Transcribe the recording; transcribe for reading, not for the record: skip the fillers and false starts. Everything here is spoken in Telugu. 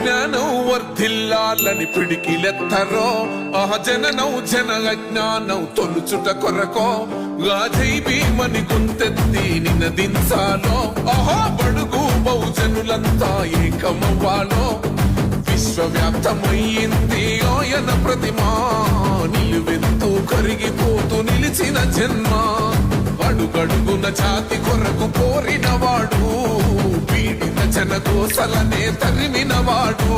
విజ్ఞానం వర్ధిల్లాలని పిడికిలెత్తరో జననం జన అజ్ఞానం తొలుచుట కొరకో గాజై భీమని గుంతెత్తి నినదించాలో బడుగు బహుజనులంతా ఏకమవ్వాలో విశ్వవ్యాప్తమయ్యింది ఆయన ప్రతిమా నిలువెత్తు కరిగిపోతూ నిలిచిన జన్మ అడుగడుగున జాతి కొరకు కోరినవాడు పీడిత జన కోసలనే తరిమినవాడు